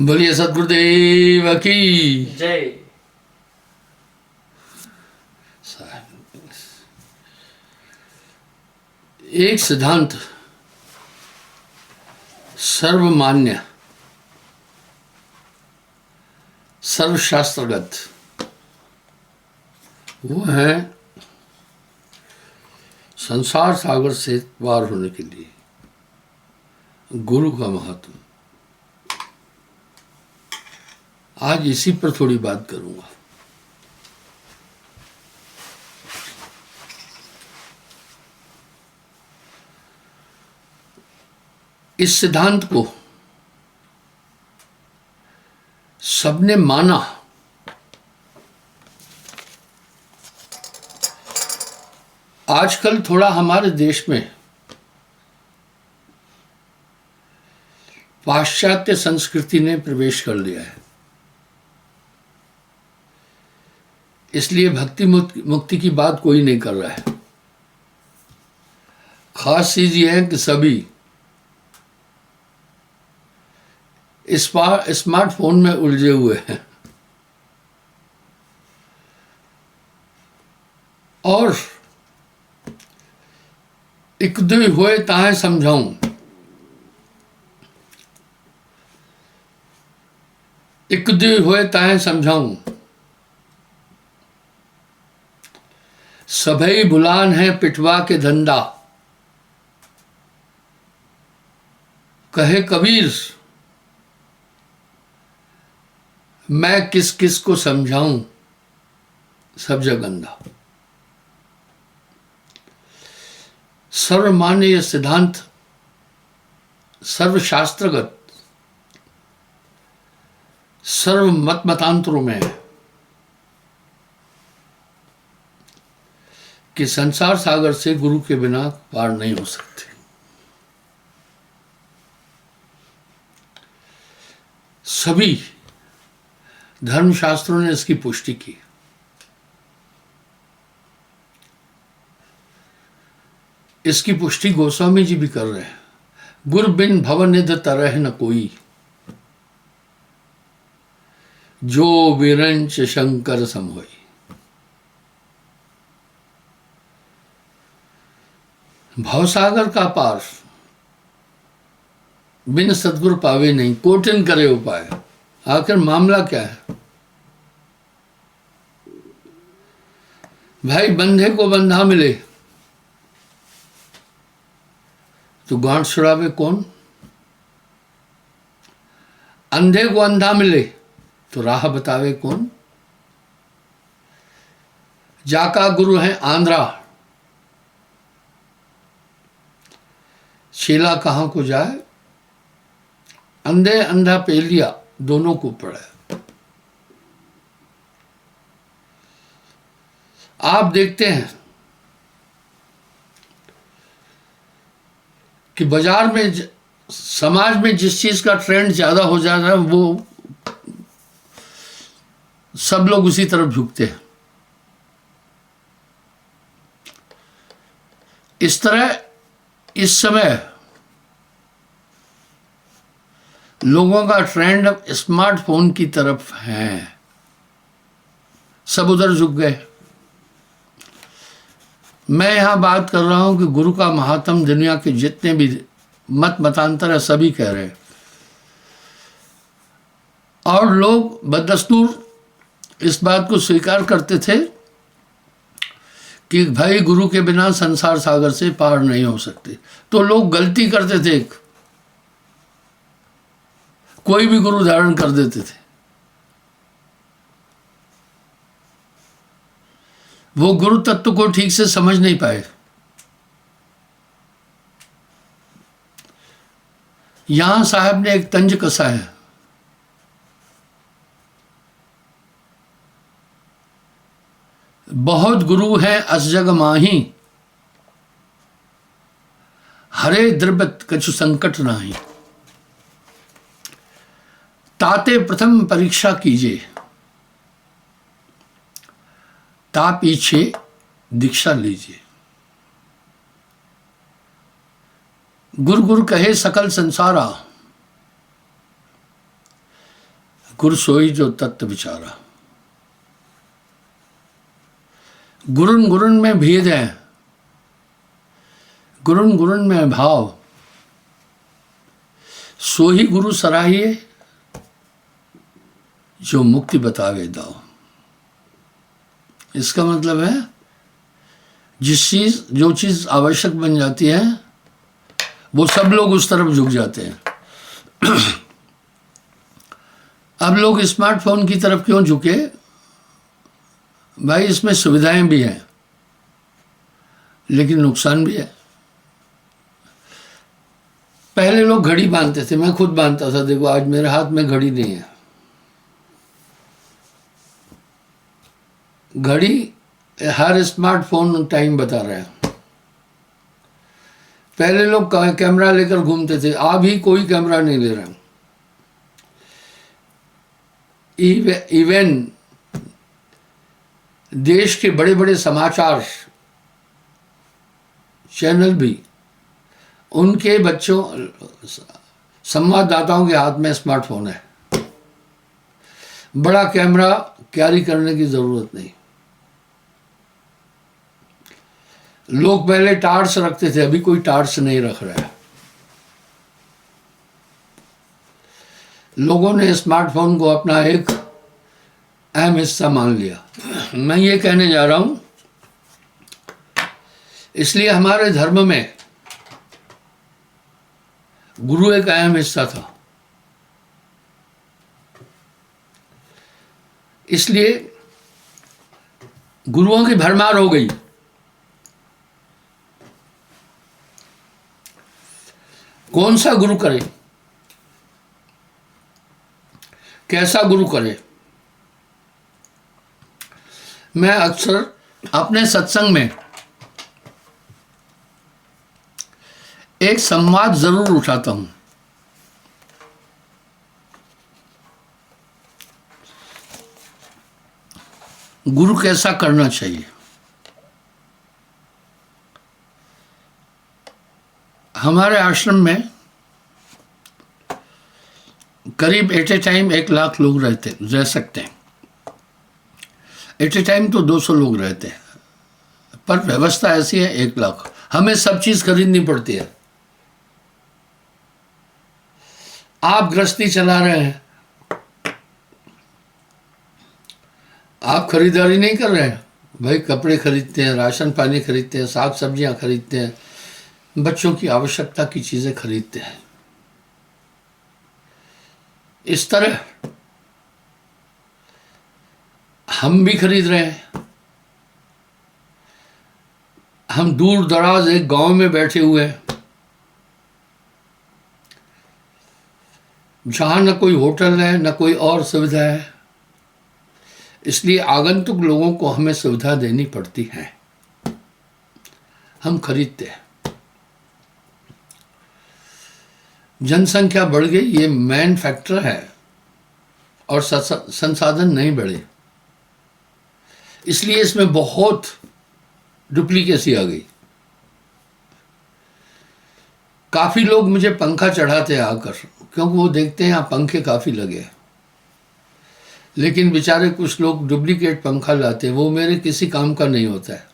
बोलिए सदगुरुदेव की जय। एक सिद्धांत सर्वमान्य सर्वशास्त्रगत वो है संसार सागर से पार होने के लिए गुरु का महत्व। आज इसी पर थोड़ी बात करूंगा। इस सिद्धांत को सबने माना, आजकल थोड़ा हमारे देश में पाश्चात्य संस्कृति ने प्रवेश कर लिया है, इसलिए भक्ति मुक्ति की बात कोई नहीं कर रहा है। खास चीज यह है कि सभी स्मार्टफोन में उलझे हुए हैं और एक दो हुए ताहे समझाऊं, एक दो हुए ताहे समझाऊं, सभई भुलान है पिटवा के धंधा, कहे कबीर मैं किस किस को समझाऊं सब जगंदा। सर्वमान्य यह सिद्धांत सर्वशास्त्रगत सर्व मतांतरों में है कि संसार सागर से गुरु के बिना पार नहीं हो सकते। सभी धर्मशास्त्रों ने इसकी पुष्टि की। इसकी पुष्टि गोस्वामी जी भी कर रहे हैं। गुर बिन भवनिध तरह न कोई, जो विरंच शंकर सम होई। भवसागर का पार बिन सदगुरु पावे नहीं, कोटिन करे उपाय। आखिर मामला क्या है भाई? बंधे को बंधा मिले तो गांठ छुड़ावे कौन? अंधे को अंधा मिले तो राह बतावे कौन? जाका गुरु है आंध्रा, चेला कहां को जाए। अंधे अंधा पेलिया दोनों को पड़े। आप देखते हैं कि बाजार में समाज में जिस चीज का ट्रेंड ज्यादा हो जाता है वो सब लोग उसी तरफ झुकते हैं। इस तरह इस समय लोगों का ट्रेंड अब स्मार्टफोन की तरफ है, सब उधर झुक गए। मैं यहां बात कर रहा हूं कि गुरु का महात्म दुनिया के जितने भी मतांतर है सभी कह रहे हैं, और लोग बदस्तूर इस बात को स्वीकार करते थे कि भाई गुरु के बिना संसार सागर से पार नहीं हो सकते। तो लोग गलती करते थे, कोई भी गुरु धारण कर देते थे। वो गुरु तत्व को ठीक से समझ नहीं पाए। यहां साहब ने एक तंज कसा है। बहुत गुरु हैं अस जग माही, हरे द्रव्य कछु संकट नाही। ताते प्रथम परीक्षा कीजिए, ता पीछे दीक्षा लीजिए। गुरु गुरु कहे सकल संसारा, गुर सोई जो तत्व विचारा। गुरुन गुरुन में भेद है, गुरुन गुरुन में भाव, सो ही गुरु सराहिए जो मुक्ति बतावे दाओ। इसका मतलब है जो चीज आवश्यक बन जाती है वो सब लोग उस तरफ झुक जाते हैं। अब लोग स्मार्टफोन की तरफ क्यों झुके? भाई इसमें सुविधाएं भी हैं लेकिन नुकसान भी है। पहले लोग घड़ी बांधते थे, मैं खुद बांधता था। देखो आज मेरे हाथ में घड़ी नहीं है। घड़ी हर स्मार्टफोन टाइम बता रहा है। पहले लोग कैमरा लेकर घूमते थे, अभी कोई कैमरा नहीं ले रहा। इवन देश के बड़े बड़े समाचार चैनल भी, उनके बच्चों संवाददाताओं के हाथ में स्मार्टफोन है। बड़ा कैमरा कैरी करने की जरूरत नहीं। लोग पहले टार्च रखते थे, अभी कोई टार्च नहीं रख रहा है। लोगों ने स्मार्टफोन को अपना एक अहम हिस्सा मान लिया। मैं ये कहने जा रहा हूं, इसलिए हमारे धर्म में गुरु एक अहम हिस्सा था। इसलिए गुरुओं की भरमार हो गई। कौन सा गुरु करे, कैसा गुरु करे? मैं अक्सर अपने सत्संग में एक संवाद जरूर उठाता हूं। गुरु कैसा करना चाहिए? हमारे आश्रम में करीब एट ए टाइम 1 लाख लोग रह सकते हैं। एट ए टाइम तो 200 लोग रहते हैं, पर व्यवस्था ऐसी है 1 लाख। हमें सब चीज खरीदनी पड़ती है। आप गृहस्थी चला रहे हैं, आप खरीदारी नहीं कर रहे हैं। भाई कपड़े खरीदते हैं, राशन पानी खरीदते हैं, साग सब्जियां खरीदते हैं, बच्चों की आवश्यकता की चीजें खरीदते हैं। इस तरह हम भी खरीद रहे हैं। हम दूर दराज एक गांव में बैठे हुए हैं, जहां न कोई होटल है न कोई और सुविधा है। इसलिए आगंतुक लोगों को हमें सुविधा देनी पड़ती है। हम खरीदते हैं। जनसंख्या बढ़ गई, ये मेन फैक्टर है, और संसाधन नहीं बढ़े, इसलिए इसमें बहुत डुप्लीकेसी आ गई। काफी लोग मुझे पंखा चढ़ाते हैं आकर, क्योंकि वो देखते हैं यहाँ पंखे काफी लगे। लेकिन बेचारे कुछ लोग डुप्लीकेट पंखा लाते हैं, वो मेरे किसी काम का नहीं होता है।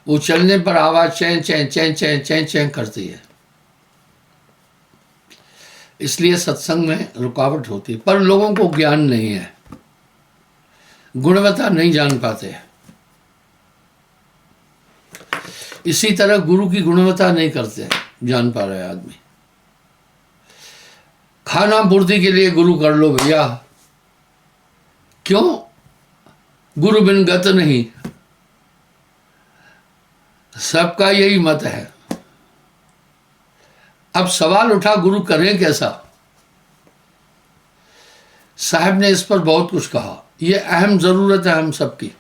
वो चलने पर आवाज चैं चैं चैं चैं चैं चैं करती है, इसलिए सत्संग में रुकावट होती है। पर लोगों को ज्ञान नहीं है, गुणवत्ता नहीं जान पाते। इसी तरह गुरु की गुणवत्ता नहीं करते, जान पा रहा है आदमी। खाना पूर्ति के लिए गुरु कर लो भैया, क्यों? गुरु बिन गत नहीं, सबका यही मत है। अब सवाल उठा गुरु करें कैसा? साहब ने इस पर बहुत कुछ कहा। यह अहम जरूरत है हम सबकी।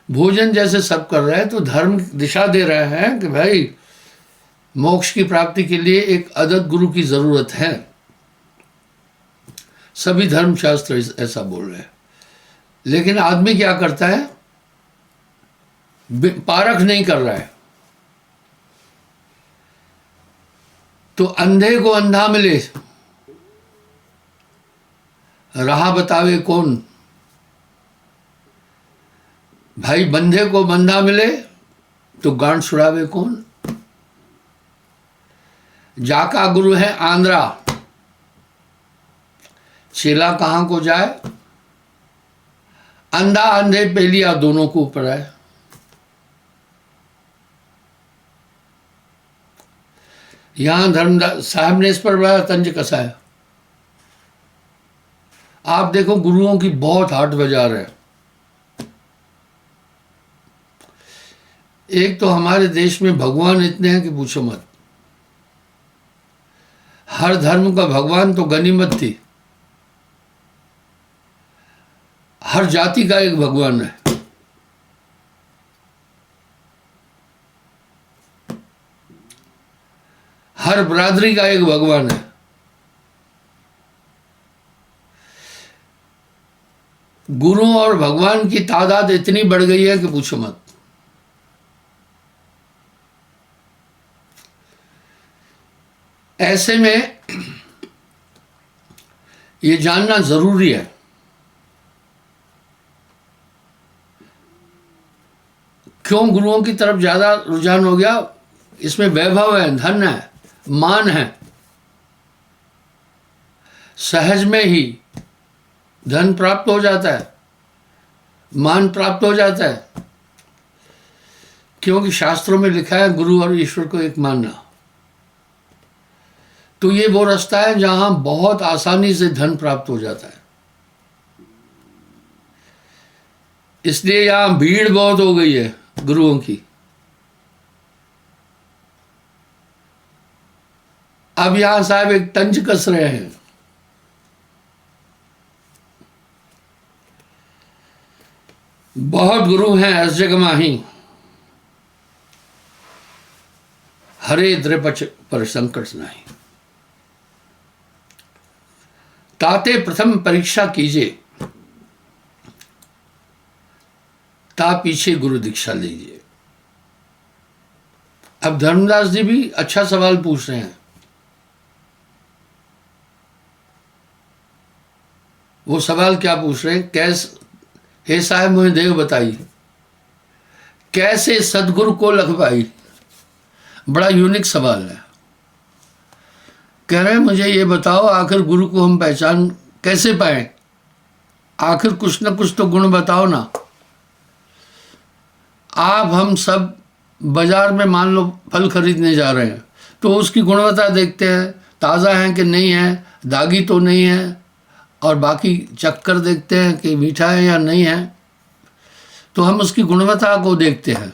भोजन जैसे सब कर रहे हैं तो धर्म दिशा दे रहे हैं कि भाई मोक्ष की प्राप्ति के लिए एक अदद गुरु की जरूरत है। सभी धर्मशास्त्र ऐसा बोल रहे हैं। लेकिन आदमी क्या करता है? पारख नहीं कर रहा है। तो अंधे को अंधा मिले, राह बतावे कौन। भाई बंधे को बंधा मिले तो गांठ छुड़ावे कौन। जाका गुरु है आंध्रा, चेला कहां को जाए। अंधा अंधे पेलिया दोनों को ऊपर है। यहां धर्मदास साहब ने इस पर बड़ा तंज कसा है। आप देखो गुरुओं की बहुत हाट बाजार है। एक तो हमारे देश में भगवान इतने हैं कि पूछो मत। हर धर्म का भगवान तो गनीमत थी। हर जाति का एक भगवान है। हर बरादरी का एक भगवान है। गुरु और भगवान की तादाद इतनी बढ़ गई है कि पूछो मत। ऐसे में ये जानना जरूरी है क्यों गुरुओं की तरफ ज्यादा रुझान हो गया। इसमें वैभव है, धन है, मान है। सहज में ही धन प्राप्त हो जाता है, मान प्राप्त हो जाता है, क्योंकि शास्त्रों में लिखा है गुरु और ईश्वर को एक मानना। तो ये वो रास्ता है जहां बहुत आसानी से धन प्राप्त हो जाता है। इसलिए यहां भीड़ बहुत हो गई है गुरुओं की। अब यहां साहब एक तंज कस रहे हैं। बहुत गुरु हैं ऐस जग माही, हरे द्रपच पर संकट नहीं। ताते प्रथम परीक्षा कीजिए, ता पीछे गुरु दीक्षा लीजिए। अब धर्मदास जी भी अच्छा सवाल पूछ रहे हैं। वो सवाल क्या पूछ रहे हैं? हे साहब मुझे देव बताई, कैसे सदगुरु को लग पाई। बड़ा यूनिक सवाल है। कह रहे हैं मुझे ये बताओ आखिर गुरु को हम पहचान कैसे पाए। आखिर कुछ न कुछ तो गुण बताओ ना। आप हम सब बाजार में मान लो फल खरीदने जा रहे हैं तो उसकी गुणवत्ता देखते हैं, ताज़ा है कि नहीं है, दागी तो नहीं है, और बाकी चक्कर देखते हैं कि मीठा है या नहीं है। तो हम उसकी गुणवत्ता को देखते हैं।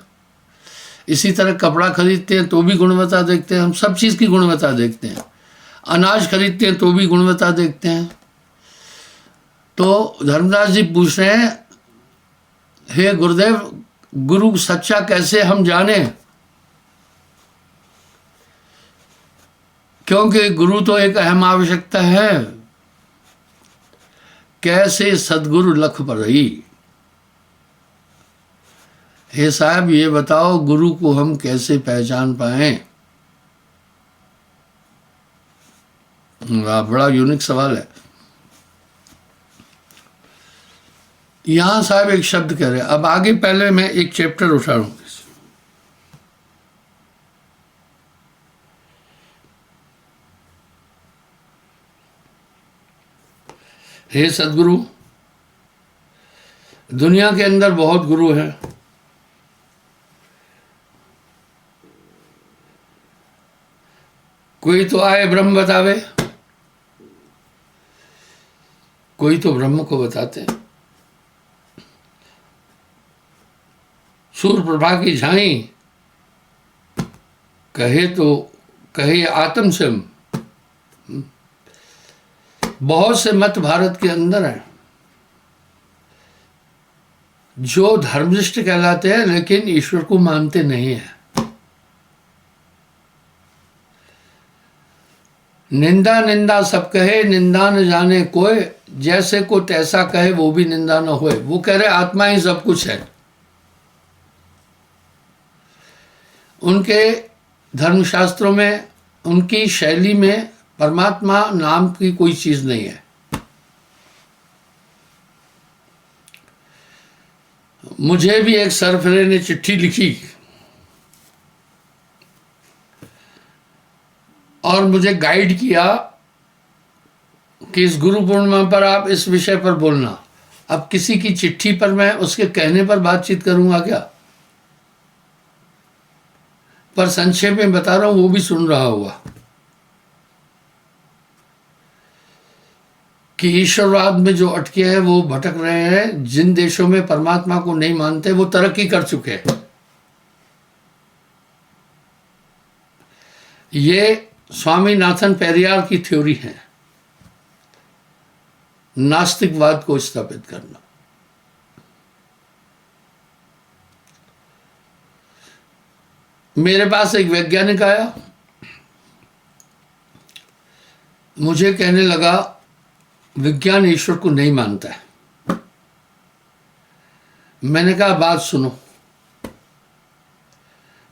इसी तरह कपड़ा खरीदते हैं तो भी गुणवत्ता देखते हैं। हम सब चीज़ की गुणवत्ता देखते हैं। अनाज खरीदते हैं तो भी गुणवत्ता देखते हैं। तो धर्मदास जी पूछ रहे हैं, हे गुरुदेव, गुरु सच्चा कैसे हम जाने। क्योंकि गुरु तो एक अहम आवश्यकता है। कैसे सदगुरु लख पर रही। हे साहब ये बताओ गुरु को हम कैसे पहचान पाए। बड़ा यूनिक सवाल है। यहां साहब एक शब्द कह रहे हैं। अब आगे पहले मैं एक चैप्टर उठा रहा हूं। हे सदगुरु, दुनिया के अंदर बहुत गुरु हैं। कोई तो आए ब्रह्म बतावे, कोई तो ब्रह्म को बताते हैं। सूर्य प्रभा की झाई कहे तो कहे आत्म स्वयं। बहुत से मत भारत के अंदर हैं जो धर्मनिष्ठ कहलाते हैं लेकिन ईश्वर को मानते नहीं हैं। निंदा निंदा सब कहे, निंदा न जाने कोई, जैसे को तैसा कहे वो भी निंदा न होए। वो कह रहे आत्मा ही सब कुछ है। उनके धर्मशास्त्रों में उनकी शैली में परमात्मा नाम की कोई चीज नहीं है। मुझे भी एक सरफरे ने चिट्ठी लिखी और मुझे गाइड किया कि इस गुरु पूर्णिमा पर आप इस विषय पर बोलना। अब किसी की चिट्ठी पर मैं उसके कहने पर बातचीत करूंगा क्या? पर संक्षेप में बता रहा हूं, वो भी सुन रहा होगा कि ईश्वरवाद में जो अटके हैं वो भटक रहे हैं। जिन देशों में परमात्मा को नहीं मानते वो तरक्की कर चुके हैं। ये स्वामीनाथन पेरियार की थ्योरी है, नास्तिकवाद को स्थापित करना। मेरे पास एक वैज्ञानिक आया, मुझे कहने लगा विज्ञान ईश्वर को नहीं मानता है। मैंने कहा बात सुनो,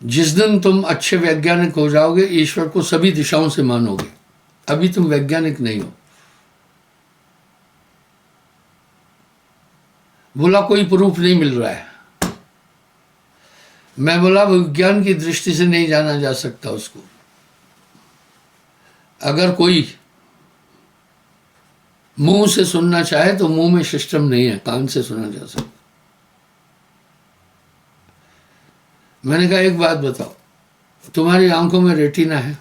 जिस दिन तुम अच्छे वैज्ञानिक हो जाओगे ईश्वर को सभी दिशाओं से मानोगे। अभी तुम वैज्ञानिक नहीं हो। बोला कोई प्रूफ नहीं मिल रहा है। मैं बोला विज्ञान की दृष्टि से नहीं जाना जा सकता उसको। अगर कोई मुंह से सुनना चाहे तो मुंह में सिस्टम नहीं है, कान से सुना जा सकता। मैंने कहा एक बात बताओ, तुम्हारी आंखों में रेटिना है,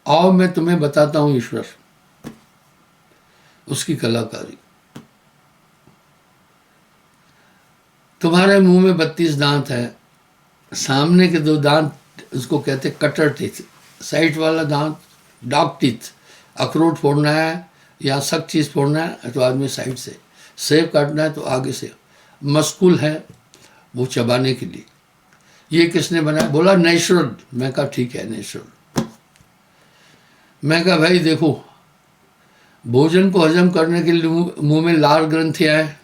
आओ मैं तुम्हें बताता हूं ईश्वर, उसकी कलाकारी। तुम्हारे मुंह में 32 दांत है, सामने के 2 दांत उसको कहते कटर टीथ, साइड वाला दांत डॉग टीथ। अखरोट फोड़ना है या सख्त चीज फोड़ना है तो आदमी साइड से, सेब काटना है तो आगे से। मस्कुल है वो चबाने के लिए। ये किसने बनाया? बोला नेचुरल। मैं कहा ठीक है नेचुरल। मैं कहा भाई देखो, भोजन को हजम करने के लिए मुंह में लाल ग्रंथियां हैं,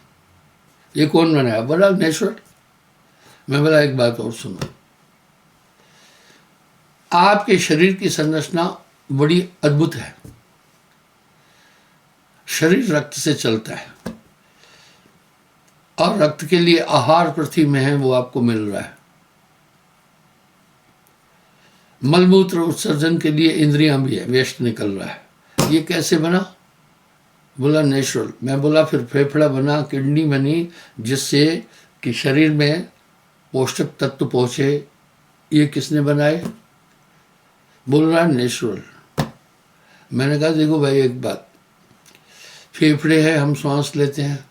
ये कौन बनाया? बोला नेचुरल। मैं बोला एक बात और सुनो, आपके शरीर की संरचना बड़ी अद्भुत है। शरीर रक्त से चलता है और रक्त के लिए आहार पृथ्वी में है, वो आपको मिल रहा है। मलमूत्र उत्सर्जन के लिए इंद्रियां भी है, वेस्ट निकल रहा है। ये कैसे बना? बोला नेचुरल। मैं बोला फिर फेफड़ा बना, किडनी बनी, जिससे कि शरीर में पोषक तत्व पहुंचे, ये किसने बनाए? बोल रहा नेचुरल। मैंने कहा देखो भाई एक बात, फेफड़े हैं, हम सांस लेते हैं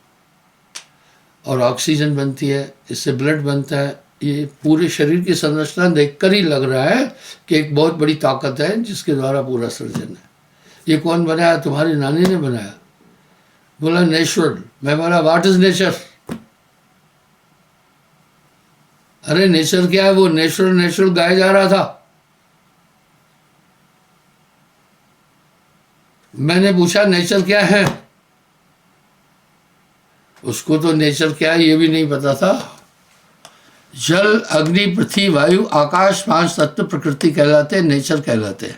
और ऑक्सीजन बनती है, इससे ब्लड बनता है। ये पूरे शरीर की संरचना देखकर ही लग रहा है कि एक बहुत बड़ी ताकत है जिसके द्वारा पूरा सृजन है। ये कौन बनाया? तुम्हारी नानी ने बनाया। बोला नेचुरल। मैं बोला व्हाट इज नेचर? अरे नेचर क्या है? वो नेचुरल नेचुरल गाया जा रहा था। मैंने पूछा नेचर क्या है? उसको तो नेचर क्या है ये भी नहीं पता था। जल, अग्नि, पृथ्वी, वायु, आकाश 5 तत्व प्रकृति कहलाते, नेचर कहलाते।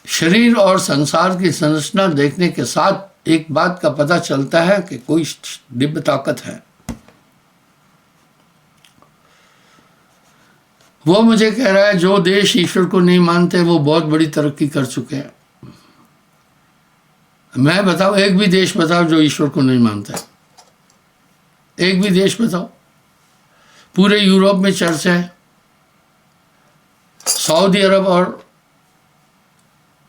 शरीर और संसार की संरचना देखने के साथ एक बात का पता चलता है कि कोई दिव्य ताकत है। वो मुझे कह रहा है जो देश ईश्वर को नहीं मानते वो बहुत बड़ी तरक्की कर चुके हैं। मैं बताओ, एक भी देश बताओ जो ईश्वर को नहीं मानता है। एक भी देश बताओ। पूरे यूरोप में चर्च है, सऊदी अरब और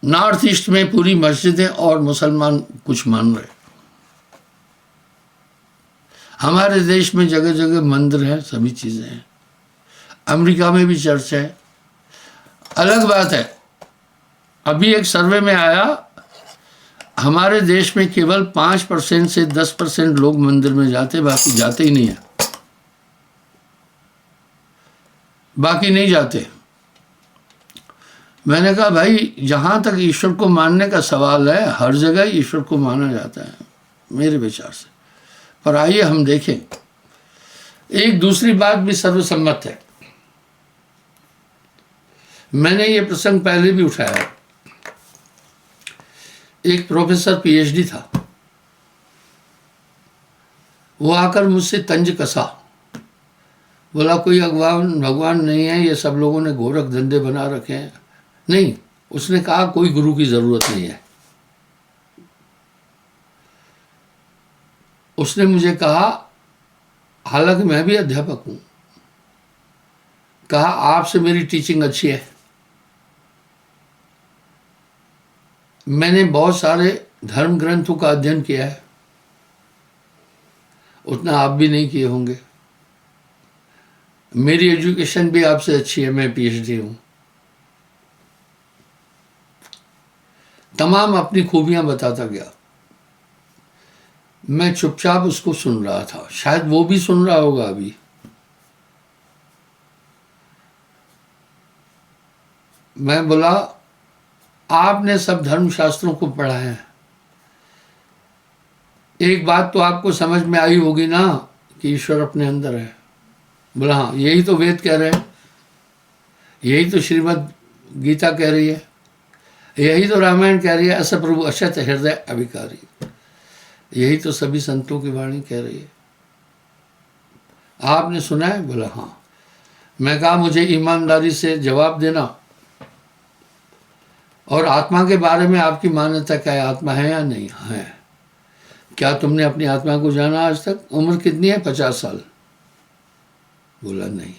नॉर्थ ईस्ट में पूरी मस्जिदें और मुसलमान कुछ मान रहे। हमारे देश में जगह जगह मंदिर है, सभी चीजें हैं। अमेरिका में भी चर्च है। अलग बात है, अभी एक सर्वे में आया, हमारे देश में केवल 5% से 10% लोग मंदिर में जाते, बाकी जाते ही नहीं है। बाकी नहीं जाते। मैंने कहा भाई जहां तक ईश्वर को मानने का सवाल है, हर जगह ईश्वर को माना जाता है मेरे विचार से। पर आइए हम देखें, एक दूसरी बात भी सर्वसम्मत है, मैंने ये प्रसंग पहले भी उठाया। एक प्रोफेसर पीएचडी था, वो आकर मुझसे तंज कसा, बोला कोई भगवान नहीं है, ये सब लोगों ने गोरख धंधे बना रखे हैं। नहीं, उसने कहा कोई गुरु की जरूरत नहीं है। उसने मुझे कहा, हालांकि मैं भी अध्यापक हूं, कहा आपसे मेरी टीचिंग अच्छी है, मैंने बहुत सारे धर्म ग्रंथों का अध्ययन किया है, उतना आप भी नहीं किए होंगे, मेरी एजुकेशन भी आपसे अच्छी है, मैं पीएचडी हूं। तमाम अपनी खूबियां बताता गया। मैं चुपचाप उसको सुन रहा था, शायद वो भी सुन रहा होगा अभी। मैं बोला, आपने सब धर्मशास्त्रों को पढ़ा है, एक बात तो आपको समझ में आई होगी ना कि ईश्वर अपने अंदर है। बोला हाँ, यही तो वेद कह रहे हैं, यही तो श्रीमद् गीता कह रही है, यही तो रामायण कह रही है, अस प्रभु अशत हृदय अभिकारी, यही तो सभी संतों की वाणी कह रही है। आपने सुना है? बोला हाँ। मैं कहा मुझे ईमानदारी से जवाब देना, और आत्मा के बारे में आपकी मान्यता क्या है, आत्मा है या नहीं है? क्या तुमने अपनी आत्मा को जाना आज तक? उम्र कितनी है? 50 साल। बोला नहीं।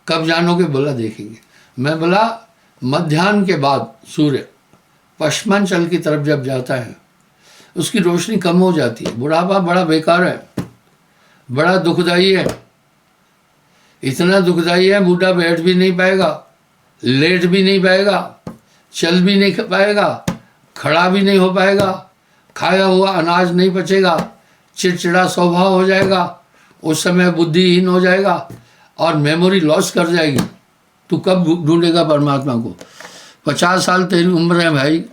कब जानोगे? बोला देखेंगे। मैं बोला मध्याह्न के बाद सूर्य पश्चिमांचल की तरफ जब जाता है, उसकी रोशनी कम हो जाती है। बुढ़ापा बड़ा बेकार है, बड़ा दुखदाई है, इतना दुखदाई है, बूढ़ा बैठ भी नहीं पाएगा, लेट भी नहीं पाएगा, चल भी नहीं पाएगा, खड़ा भी नहीं हो पाएगा, खाया हुआ अनाज नहीं पचेगा, चिड़चिड़ा स्वभाव हो जाएगा, उस समय बुद्धिहीन हो जाएगा और मेमोरी लॉस कर जाएगी। तू कब ढूंढेगा परमात्मा को? 50 साल तेरी उम्र है भाई,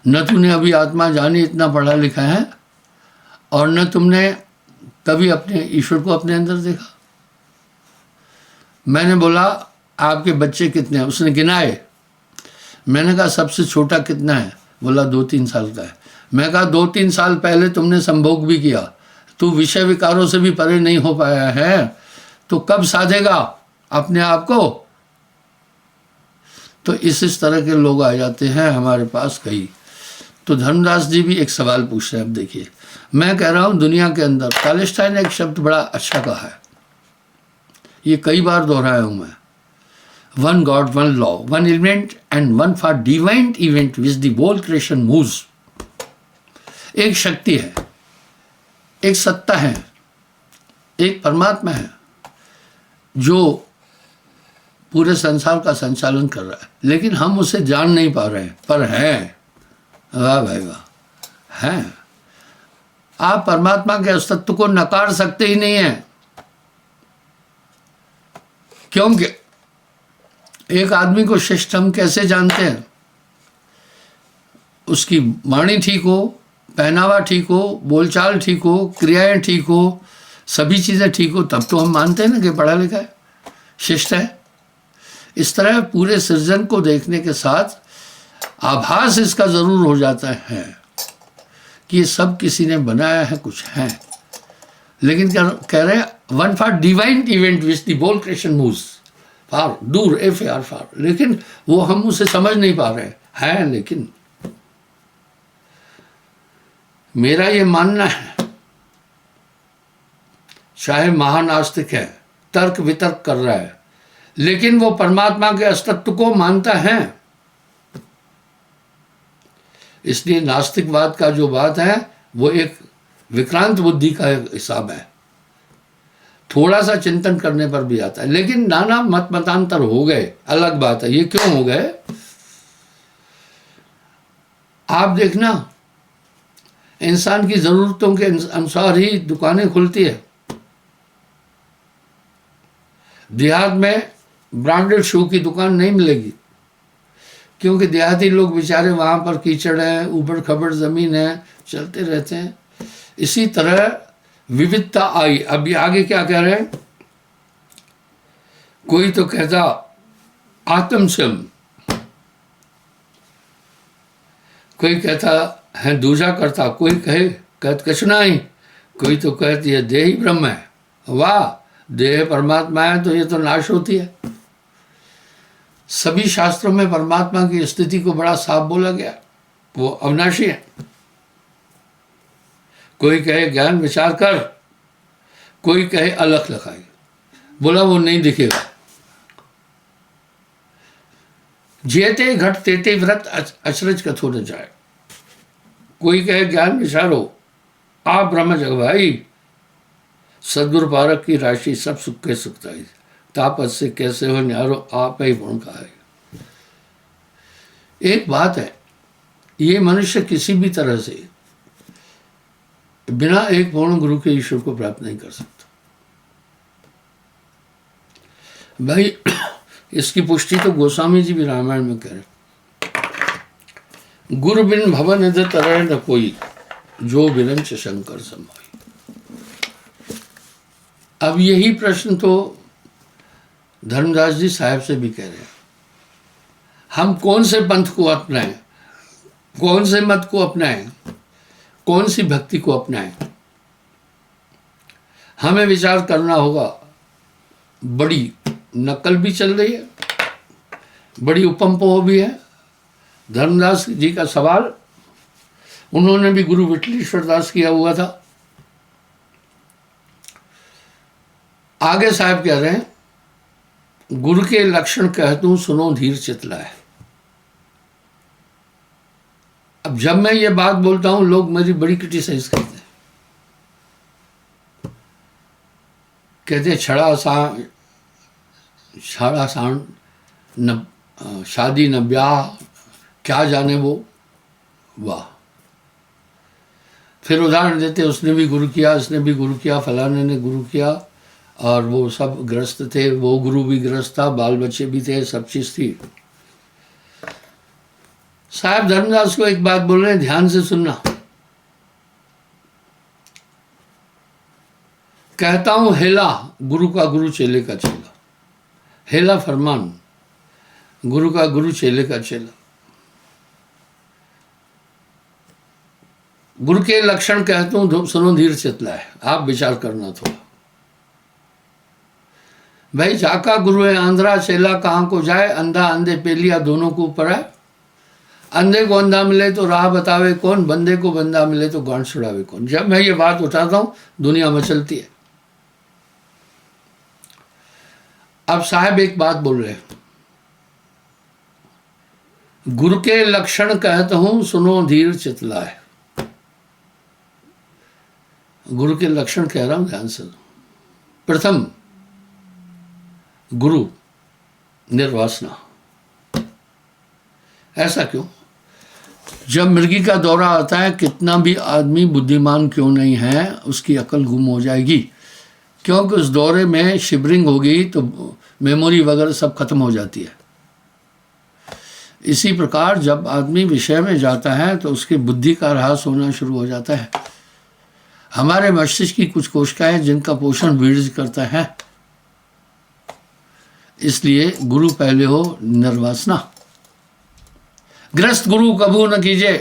न तूने अभी आत्मा जानी, इतना पढ़ा लिखा है, और न तुमने कभी अपने ईश्वर को अपने अंदर देखा। मैंने बोला आपके बच्चे कितने हैं? उसने गिनाए। मैंने कहा सबसे छोटा कितना है? बोला 2-3 साल का है। मैं कहा 2-3 साल पहले तुमने संभोग भी किया, तू विषय विकारों से भी परे नहीं हो पाया है, तो कब साधेगा अपने आप को? तो इस तरह के लोग आ जाते हैं हमारे पास कई। तो धर्मदास जी भी एक सवाल पूछ रहे हैं। अब देखिए, मैं कह रहा हूं दुनिया के अंदर, पैलेस्टाइन एक शब्द बड़ा अच्छा कहा है, ये कई बार दोहराया हूं मैं। One God, one law, one event and one far divine event which the whole creation moves. एक शक्ति है, एक सत्ता है, एक परमात्मा है जो पूरे संसार का संचालन कर रहा है, लेकिन हम उसे जान नहीं पा रहे हैं, पर है। वाह भाई वाह, है। आप परमात्मा के अस्तित्व को नकार सकते ही नहीं है, क्योंकि एक आदमी को श्रेष्ठ हम कैसे जानते हैं? उसकी वाणी ठीक हो, पहनावा ठीक हो, बोलचाल ठीक हो, क्रियाएं ठीक हो, सभी चीज़ें ठीक हो, तब तो हम मानते हैं ना कि पढ़ा लिखा है, शिष्ट है। इस तरह पूरे सृजन को देखने के साथ आभास इसका ज़रूर हो जाता है कि ये सब किसी ने बनाया है, कुछ है। लेकिन क्या कह रहे हैं? One far divine event which the whole creation moves, far, दूर, FAR फार, लेकिन वो हम उसे समझ नहीं पा रहे हैं। लेकिन मेरा ये मानना है, चाहे महानास्तिक है, तर्क वितर्क कर रहा है, लेकिन वो परमात्मा के अस्तित्व को मानता है। इसलिए नास्तिकवाद का जो बात है वो एक विक्रांत बुद्धि का हिसाब है, थोड़ा सा चिंतन करने पर भी आता है। लेकिन नाना मत मतांतर हो गए, अलग बात है। ये क्यों हो गए? आप देखना, इंसान की ज़रूरतों के अनुसार ही दुकानें खुलती है। देहात में ब्रांडेड शू की दुकान नहीं मिलेगी, क्योंकि देहाती लोग बेचारे वहाँ पर कीचड़ है, ऊबड़ खबड़ ज़मीन है, चलते रहते हैं। इसी तरह विविधता आई। अब ये आगे क्या कह रहे हैं, कोई तो कहता आत्मसम, कोई कहता है दूजा करता, कोई कहत कछुना ही, कोई तो कहती है देह ही ब्रह्म है। वाह, देह परमात्मा है तो ये तो नाश होती है। सभी शास्त्रों में परमात्मा की स्थिति को बड़ा साफ बोला गया, वो अविनाशी है। कोई कहे ज्ञान विचार कर, कोई कहे अलख लखाई, बोला वो नहीं दिखेगा। जेते घट तेते व्रत अचरज कथो न जाए। कोई कहे ज्ञान विचारो, आप ब्रह्म जग भाई, सदगुरु पारक की राशि सब सुख के सुखताई, तापस से कैसे हो न्यारो, आप ही गुण का है। एक बात है, ये मनुष्य किसी भी तरह से बिना एक पूर्ण गुरु के ईश्वर को प्राप्त नहीं कर सकता। भाई इसकी पुष्टि तो गोस्वामी जी भी रामायण में कह रहे, गुरु बिन भवन निध तरह न कोई, जो बिरंच शंकर समाई। अब यही प्रश्न तो धर्मदास जी साहब से भी कह रहे हैं, हम कौन से पंथ को अपनाएं, कौन से मत को अपनाएं, कौन सी भक्ति को अपनाएं। हमें विचार करना होगा। बड़ी नकल भी चल रही है, बड़ी उपम्पोह भी है। धर्मदास जी का सवाल, उन्होंने भी गुरु विठलेश्वर दास किया हुआ था। आगे साहब कह रहे हैं, गुरु के लक्षण कहतूं सुनो धीर चितलाए। अब जब मैं ये बात बोलता हूं, लोग मेरी बड़ी क्रिटिसाइज करते हैं, कहते छड़ा सांड न शादी न ब्याह, क्या जाने वो। वाह, फिर उदाहरण देते, उसने भी गुरु किया, इसने भी गुरु किया, फलाने ने गुरु किया, और वो सब ग्रस्त थे, वो गुरु भी ग्रस्त था, बाल बच्चे भी थे, सब चीज थी। साहब धर्मदास को एक बात बोल रहे हैं, ध्यान से सुनना। कहता हूं हेला, गुरु का गुरु चेले का चेला। हेला फरमान, गुरु का गुरु चेले का चेला। गुरु के लक्षण कहता हूं सुनो धीर चितला है, आप विचार करना थोड़ा। भाई जाका गुरु है आंध्रा, चेला कहाँ को जाए, अंधा अंधे पेलिया दोनों को ऊपर है। अंधे को अंधा मिले तो राह बतावे कौन, बंदे को बंदा मिले तो गांठ छुड़ावे कौन। जब मैं ये बात उठाता हूं, दुनिया मचलती है। अब साहब एक बात बोल रहे हैं, गुरु के लक्षण कहता हूं सुनो धीर चितला है। गुरु के लक्षण कह रहा हूं, ध्यान से। प्रथम, गुरु निर्वासना। ऐसा क्यों? जब मृगी का दौरा आता है, कितना भी आदमी बुद्धिमान क्यों नहीं है, उसकी अकल गुम हो जाएगी, क्योंकि उस दौरे में शिवरिंग होगी तो मेमोरी वगैरह सब खत्म हो जाती है। इसी प्रकार जब आदमी विषय में जाता है तो उसकी बुद्धि का ह्रास होना शुरू हो जाता है। हमारे मस्तिष्क की कुछ कोशिकाएं जिनका पोषण बीज करता है, इसलिए गुरु पहले हो निर्वासना। ग्रस्त गुरु कबू न कीजिए,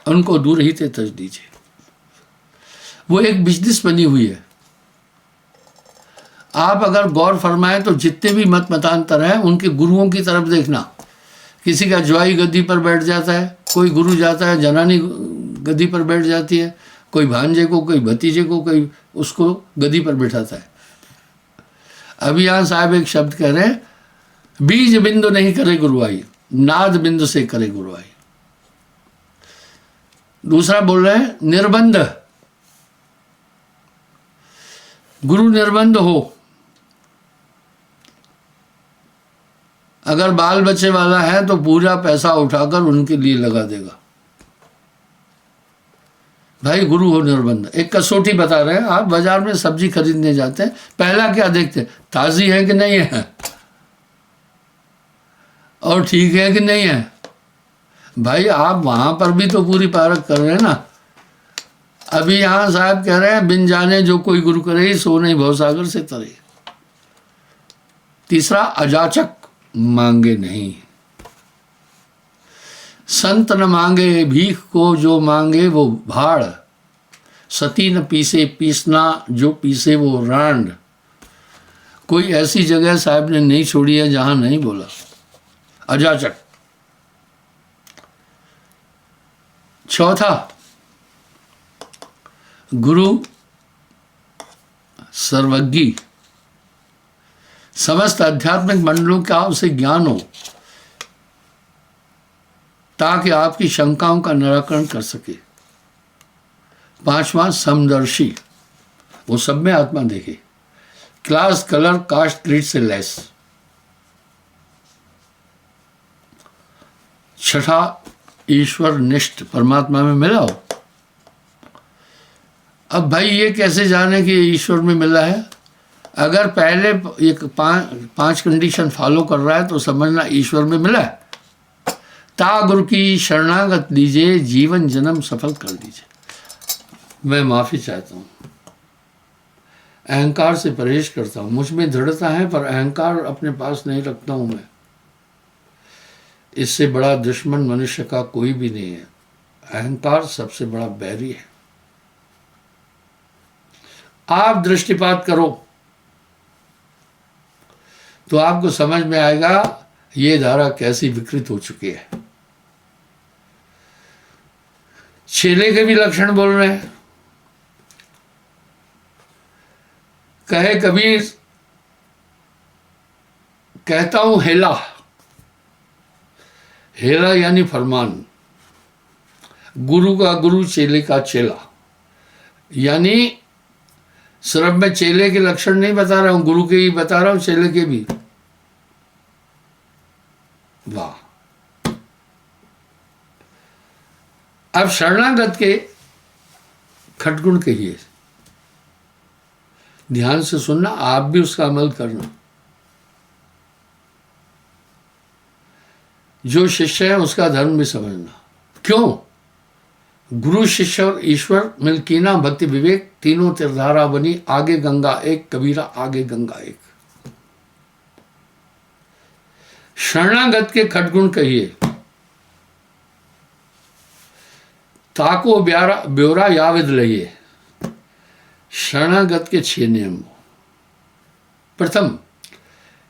उनको दूर ही ते तज दीजिए। वो एक बिजनेस बनी हुई है। आप अगर गौर फरमाएं तो जितने भी मत मतांतर हैं, उनके गुरुओं की तरफ देखना। किसी का ज्वाई गद्दी पर बैठ जाता है, कोई गुरु जाता है जनानी गद्दी पर बैठ जाती है, कोई भांजे को, कोई भतीजे को, कोई उसको गद्दी पर बिठाता है। अभी यहाँ साहब एक शब्द कह रहे हैं, बीज बिंदु नहीं करे गुरुआई, नाद बिंदु से करे गुरुआई। दूसरा बोल रहे हैं निर्बंध। गुरु निर्बंध हो। अगर बाल बच्चे वाला है तो पूरा पैसा उठाकर उनके लिए लगा देगा। भाई गुरु हो निर्बंध। एक कसौटी बता रहे हैं, आप बाजार में सब्जी खरीदने जाते हैं, पहला क्या देखते हैं, ताजी है कि नहीं है, और ठीक है कि नहीं है। भाई आप वहां पर भी तो पूरी पारख कर रहे हैं ना। अभी यहाँ साहब कह रहे हैं, बिन जाने जो कोई गुरु करे सो नहीं भवसागर से तरे। तीसरा, अजाचक मांगे नहीं। संत न मांगे भीख को, जो मांगे वो भाड़। सती न पीसे पीसना, जो पीसे वो रांड। कोई ऐसी जगह साहब ने नहीं छोड़ी है जहां नहीं बोला अजाचक। चौथा, गुरु सर्वज्ञ, समस्त आध्यात्मिक मंडलों का उसे ज्ञान हो ताकि आपकी शंकाओं का निराकरण कर सके। पांचवा, समदर्शी, वो सब में आत्मा देखे, क्लास कलर कास्ट क्रीड से लेस। छठा, ईश्वर निष्ठ, परमात्मा में मिला हो। अब भाई ये कैसे जाने कि ईश्वर में मिला है? अगर पहले एक पांच कंडीशन फॉलो कर रहा है तो समझना ईश्वर में मिला है। ता गुरु की शरणागत लीजिए, जीवन जन्म सफल कर दीजिए। मैं माफी चाहता हूँ, अहंकार से परहेज करता हूँ। मुझ में दृढ़ता है पर अहंकार अपने पास नहीं रखता हूँ मैं। इससे बड़ा दुश्मन मनुष्य का कोई भी नहीं है। अहंकार सबसे बड़ा बैरी है। आप दृष्टिपात करो तो आपको समझ में आएगा ये धारा कैसी विकृत हो चुकी है। चेले के भी लक्षण बोल रहे हैं। कहे कबीर, कहता हूं हेला, हेला यानी फरमान। गुरु का गुरु, चेले का चेला। यानी सिर्फ मैं चेले के लक्षण नहीं बता रहा हूं, गुरु के ही बता रहा हूं, चेले के भी। वाह। अब शरणागत के खटगुण कहिए, ध्यान से सुनना, आप भी उसका अमल करना। जो शिष्य है उसका धर्म भी समझना। क्यों? गुरु, शिष्य और ईश्वर मिलकीना भक्ति विवेक, तीनों तीरधारा बनी, आगे गंगा एक, कबीरा आगे गंगा एक। शरणागत के खटगुण कहिए, ताको ब्योरा याविद लइए। शरणागत के 6 नियम। प्रथम,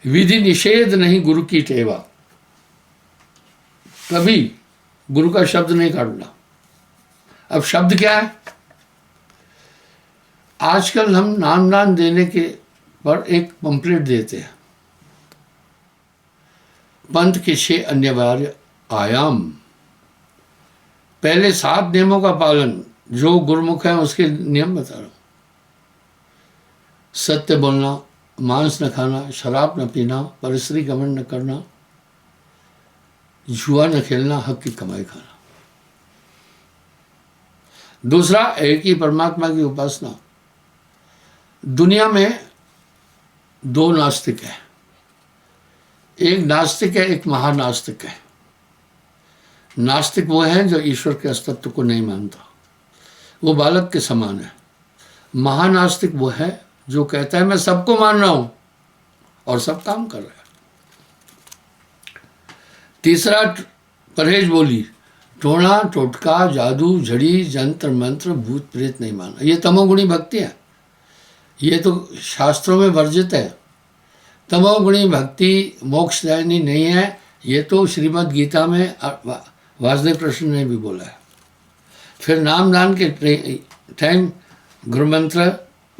विधि निषेध नहीं गुरु की टेवा। कभी गुरु का शब्द नहीं काटना। अब शब्द क्या है? आजकल हम नाम दान देने के पर एक पंपलेट देते हैं, पंथ के 6 अनिवार्य आयाम। पहले 7 नियमों का पालन, जो गुरुमुख है उसके नियम बता रहा हूं। सत्य बोलना, मांस न खाना, शराब न पीना, परस्त्री गमन न करना, जुआ न खेलना, हक की कमाई खाना। दूसरा, एक ही परमात्मा की उपासना। दुनिया में 2 नास्तिक है, एक नास्तिक है, एक महानास्तिक है। नास्तिक वो है जो ईश्वर के अस्तित्व को नहीं मानता, वो बालक के समान है। महानास्तिक वो है जो कहता है मैं सबको मान रहा हूं और सब काम कर रहा है। तीसरा, परहेज बोली, टोना टोटका, जादू झड़ी, जंत्र मंत्र, भूत प्रेत नहीं माना। ये तमोगुणी भक्ति है, ये तो शास्त्रों में वर्जित है। तमोगुणी भक्ति मोक्षदायिनी नहीं है, ये तो श्रीमद् गीता में वासुदेव कृष्ण ने भी बोला है। फिर नाम दान के टाइम गुरु मंत्र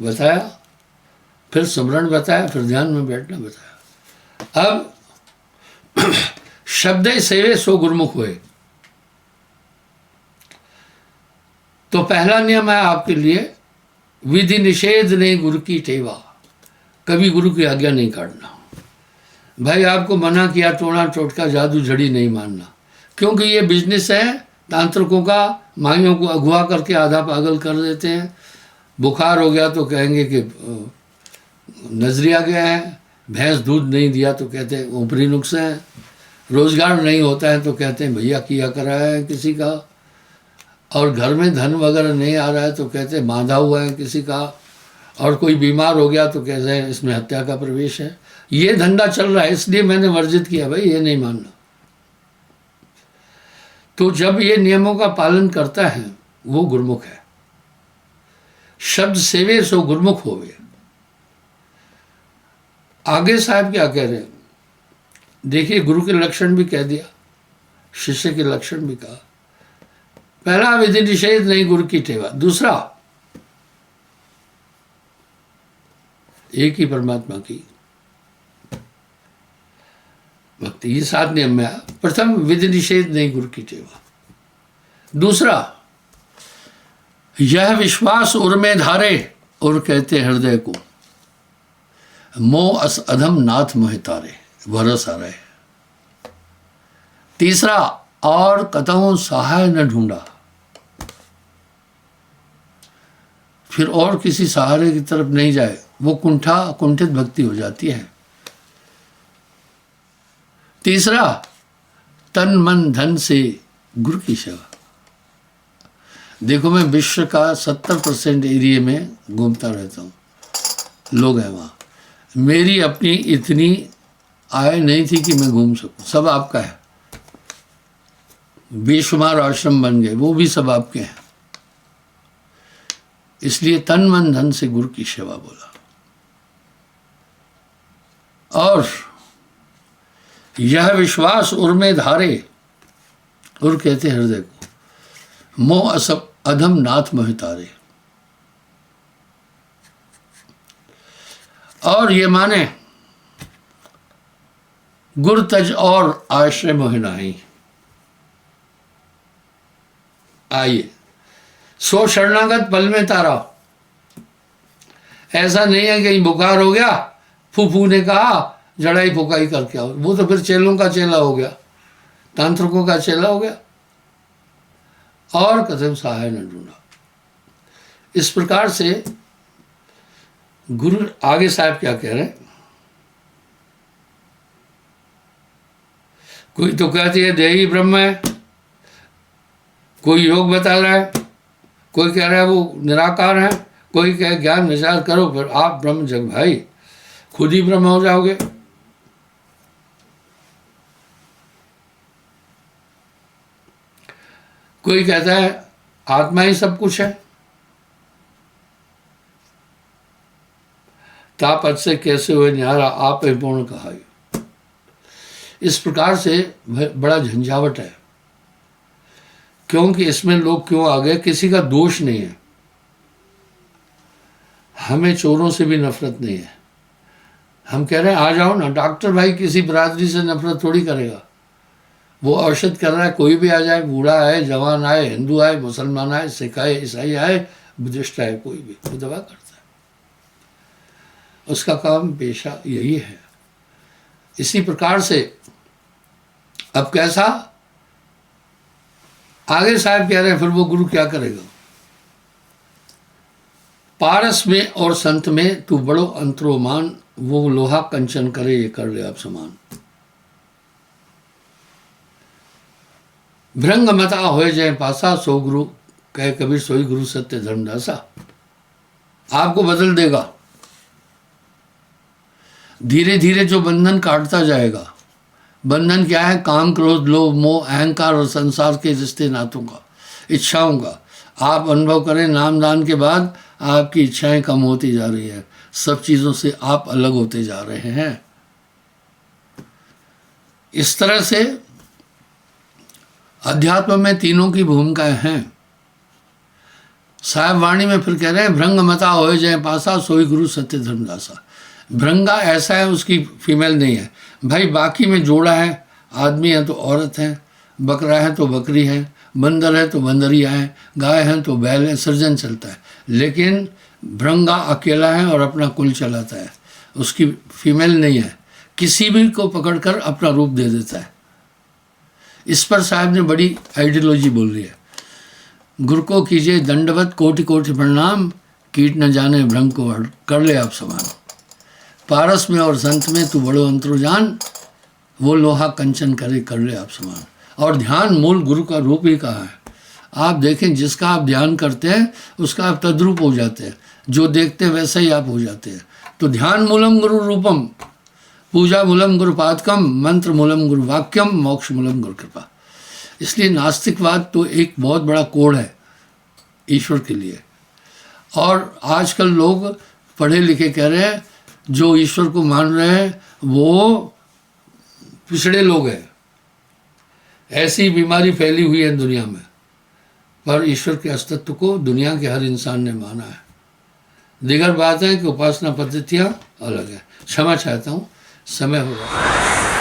बताया, फिर स्मरण बताया, फिर ध्यान में बैठना बताया। अब शब्द सेवे सो गुरुमुख हुए। तो पहला नियम है आपके लिए, विधि निषेध नहीं गुरु की टेवा। कभी गुरु की आज्ञा नहीं काटना। भाई आपको मना किया टोना टोटका जादू झड़ी नहीं मानना, क्योंकि ये बिजनेस है तांत्रिकों का। माइयों को अगवा करके आधा पागल कर देते हैं। बुखार हो गया तो कहेंगे कि नजरिया गया है, भैंस दूध नहीं दिया तो कहते हैं ऊपरी नुक्से हैं, रोजगार नहीं होता है तो कहते हैं भैया किया करा है किसी का, और घर में धन वगैरह नहीं आ रहा है तो कहते हैं बांधा हुआ है किसी का, और कोई बीमार हो गया तो कहते हैं इसमें हत्या का प्रवेश है। ये धंधा चल रहा है, इसलिए मैंने वर्जित किया, भाई ये नहीं मानना। तो जब ये नियमों का पालन करता है वो गुरुमुख है। शब्द सेवे सो गुरुमुख होवे। आगे साहब क्या कह रहे हैं, देखिए गुरु के लक्षण भी कह दिया, शिष्य के लक्षण भी कहा। पहला, विधि निषेध नहीं गुरु की टेवा। दूसरा, एक ही परमात्मा की भक्ति, ये 7 नियम में आया। प्रथम, विधि निषेध नहीं गुरु की टेवा। दूसरा, यह विश्वास उर में धारे, और कहते हृदय को, मोह अस अधम नाथ मोह तारे, भरोसा रहे। तीसरा, और कतहु सहाय न ढूंढा, फिर और किसी सहारे की तरफ नहीं जाए, वो कुंठित भक्ति हो जाती है। तीसरा, तन मन धन से गुरु की सेवा। देखो मैं विश्व का 70% एरिया में घूमता रहता हूँ, लोग हैं वहाँ। मेरी अपनी इतनी आय नहीं थी कि मैं घूम सकूं, सब आपका है। बेशुमार आश्रम बन गए, वो भी सब आपके हैं। इसलिए तन मन धन से गुरु की सेवा बोला। और यह विश्वास उर में धारे, उर कहते हृदय को, मोह असब अधम नाथ मोह तारे। और ये माने गुर तज और आश्रय मोह नाही। आइए, सो शरणागत पल में तारा। ऐसा नहीं है कहीं बुखार हो गया, फूफू ने कहा जड़ाई फुकाई करके आओ, वो तो फिर चेलों का चेला हो गया, तांत्रिकों का चेला हो गया। और कदम सहाय न ढूंढा। इस प्रकार से गुरु, आगे साहब क्या कह रहे हैं, कोई तो कहती है देही ब्रह्म है, कोई योग बता रहा है, कोई कह रहा है वो निराकार है, कोई कहे ज्ञान विचार करो फिर आप ब्रह्म जग भाई खुद ही ब्रह्म हो जाओगे। कोई कहता है आत्मा ही सब कुछ है, तापत से कैसे हुए निहारा आप ही पूर्ण कहा। इस प्रकार से बड़ा झंझावट है, क्योंकि इसमें लोग क्यों आ गए, किसी का दोष नहीं है। हमें चोरों से भी नफरत नहीं है। हम कह रहे हैं आ जाओ ना, डॉक्टर भाई किसी बरादरी से नफरत थोड़ी करेगा। वो औषध कर रहा है, कोई भी आ जाए, बूढ़ा आए, जवान आए, हिंदू आए, मुसलमान आए, सिख आए, ईसाई आए, बुद्धिस्ट आए, कोई भी, वो दवा करता है। उसका काम पेशा यही है। इसी प्रकार से अब कैसा, आगे साहब कह रहे हैं फिर वो गुरु क्या करेगा। पारस में और संत में तू बड़ो अंतरोमान, वो लोहा कंचन करे ये कर ले आप समान। भृंग मता होए जय पासा, सो गुरु कहे कबीर सोई गुरु सत्य धर्मदासा। आपको बदल देगा। धीरे धीरे जो बंधन काटता जाएगा। बंधन क्या है, काम क्रोध लोभ मोह अहंकार और संसार के रिश्ते नातों का, इच्छाओं का। आप अनुभव करें नाम दान के बाद आपकी इच्छाएं कम होती जा रही है, सब चीज़ों से आप अलग होते जा रहे हैं। इस तरह से अध्यात्म में तीनों की भूमिकाएं हैं। साहब वाणी में फिर कह रहे हैं भृंग मता होए जय पासा, सोई गुरु सत्य धर्मदासा। भृंगा ऐसा है, उसकी फीमेल नहीं है भाई, बाकी में जोड़ा है, आदमी है तो औरत है, बकरा है तो बकरी है, बंदर है तो बंदरिया है, गाय है तो बैल है, सृजन चलता है। लेकिन भृंगा अकेला है और अपना कुल चलाता है, उसकी फीमेल नहीं है, किसी भी को पकड़कर अपना रूप दे देता है। इस पर साहब ने बड़ी आइडियोलॉजी बोल रही है। गुरु को कीजिए दंडवत कोटि कोटि प्रणाम, कीट न जाने भ्रंग को कर ले आप समान। पारस में और संत में तू बड़ो अंतरो जान, वो लोहा कंचन करे कर ले आप समान। और ध्यान मूल गुरु का रूप ही कहा है। आप देखें, जिसका आप ध्यान करते हैं उसका आप तद्रूप हो जाते हैं, जो देखते हैं वैसे ही आप हो जाते हैं। तो ध्यान मूलम गुरु रूपम, पूजा मूलम गुरु पादकम, मंत्र मूलम गुरु वाक्यम, मोक्ष मूलम गुरु कृपा। इसलिए नास्तिकवाद तो एक बहुत बड़ा कोड है ईश्वर के लिए। और आजकल लोग पढ़े लिखे कह रहे हैं जो ईश्वर को मान रहे हैं वो पिछड़े लोग हैं, ऐसी बीमारी फैली हुई है दुनिया में। पर ईश्वर के अस्तित्व को दुनिया के हर इंसान ने माना है। दीगर बात है कि उपासना पद्धतियाँ अलग है। क्षमा चाहता हूँ, समय हो रहा है।